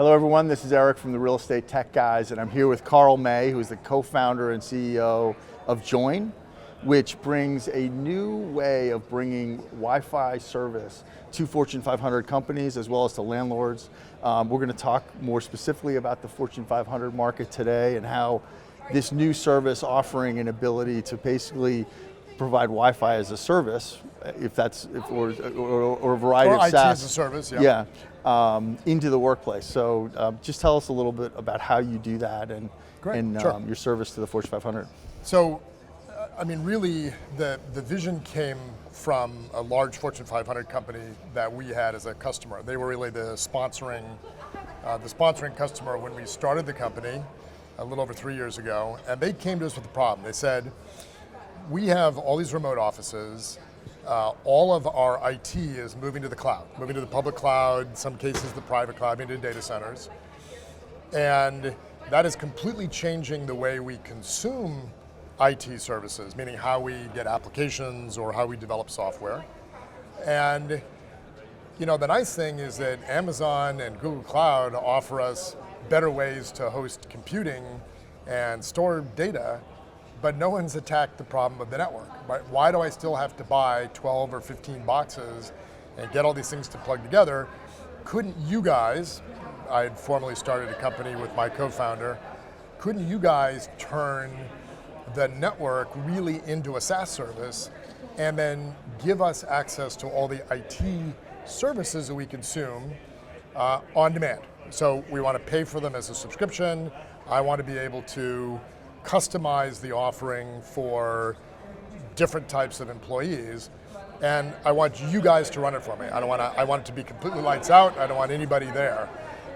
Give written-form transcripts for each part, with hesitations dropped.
Hello everyone, this is Eric from the Real Estate Tech Guys, and I'm here with Karl May, who's the co-founder and CEO of Join, which brings a new way of bringing Wi-Fi service to Fortune 500 companies as well as to landlords. We're going to talk more specifically about the Fortune 500 market today and how this new service offering an ability to basically provide Wi-Fi as a service, or a variety of IT SaaS. as a service, yeah. Into the workplace. So just tell us a little bit about how you do that and Sure. your service to the Fortune 500. So, really, the vision came from a large Fortune 500 company that we had as a customer. They were really the sponsoring customer when we started the company a little over 3 years ago, and they came to us with a problem. They said, we have all these remote offices, all of our IT is moving to the cloud, moving to the public cloud, in some cases the private cloud, into data centers. And that is completely changing the way we consume IT services, meaning how we get applications or how we develop software. And the nice thing is that Amazon and Google Cloud offer us better ways to host computing and store data, but no one's attacked the problem of the network. Right? Why do I still have to buy 12 or 15 boxes and get all these things to plug together? Couldn't you guys, I had formerly started a company with my co-founder, couldn't you guys turn the network really into a SaaS service and then give us access to all the IT services that we consume on demand? So we want to pay for them as a subscription. I want to be able to customize the offering for different types of employees, and I want you guys to run it for me. I want it to be completely lights out. I don't want anybody there.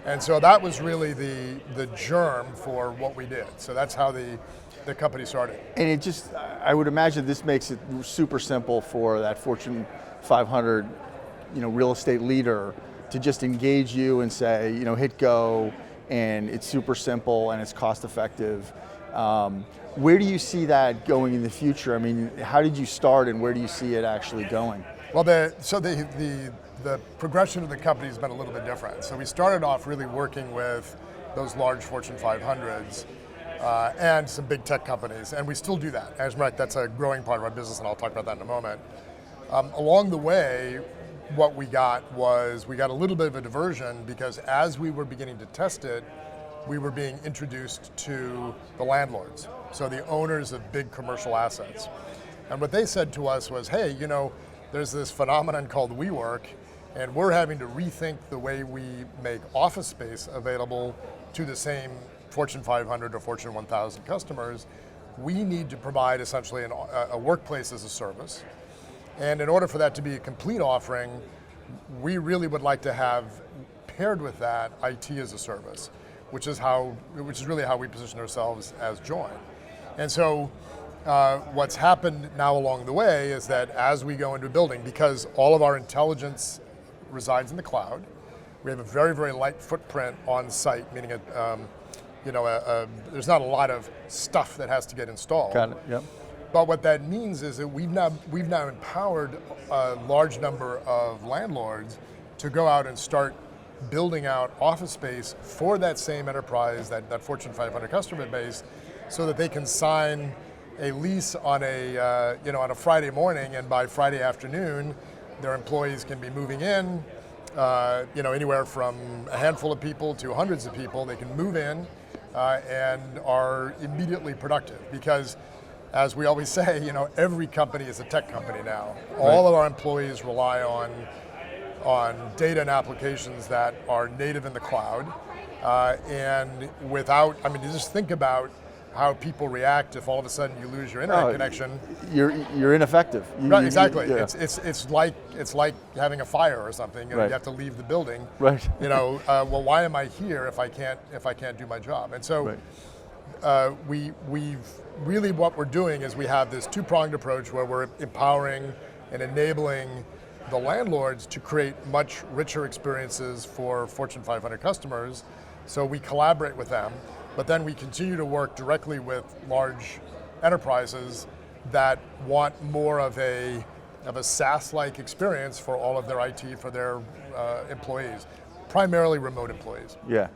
And so that was really the germ for what we did. So that's how the company started. And I would imagine this makes it super simple for that Fortune 500, real estate leader to just engage you and say, hit go, and it's super simple and it's cost effective. Where do you see that going in the future? I mean, how did you start and where do you see it actually going? Well, the progression of the company has been a little bit different. So we started off really working with those large Fortune 500s and some big tech companies, and we still do that. As a matter of fact, that's a growing part of our business, and I'll talk about that in a moment. Along the way, what we got a little bit of a diversion because as we were beginning to test it, we were being introduced to the landlords, so the owners of big commercial assets. And what they said to us was, hey, there's this phenomenon called WeWork, and we're having to rethink the way we make office space available to the same Fortune 500 or Fortune 1000 customers. We need to provide essentially a workplace as a service. And in order for that to be a complete offering, we really would like to have paired with that IT as a service, which is really how we position ourselves as Join. And so what's happened now along the way is that as we go into a building, because all of our intelligence resides in the cloud, we have a very, very light footprint on site, meaning there's not a lot of stuff that has to get installed. Got it, yep. But what that means is that we've now empowered a large number of landlords to go out and start building out office space for that same enterprise, that Fortune 500 customer base, so that they can sign a lease on a Friday morning, and by Friday afternoon, their employees can be moving in, anywhere from a handful of people to hundreds of people. They can move in and are immediately productive because, as we always say, every company is a tech company now. Right. All of our employees rely on data and applications that are native in the cloud, and just think about how people react if all of a sudden you lose your internet connection. You're ineffective. Right, exactly. Yeah. It's like having a fire or something. Right. You have to leave the building. Right. Well, why am I here if I can't do my job? And so, right. We've really, what we're doing is we have this two-pronged approach where we're empowering and enabling the landlords to create much richer experiences for Fortune 500 customers. So we collaborate with them, but then we continue to work directly with large enterprises that want more of a SaaS-like experience for all of their IT, for their employees. primarily remote employees. Yeah.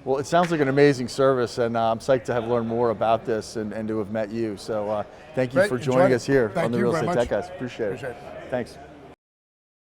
Well, it sounds like an amazing service, and I'm psyched to have learned more about this and to have met you. So thank you Great. for joining us here Thank on the you Real very Estate much. Tech Guys. Appreciate it. Appreciate it. Thanks.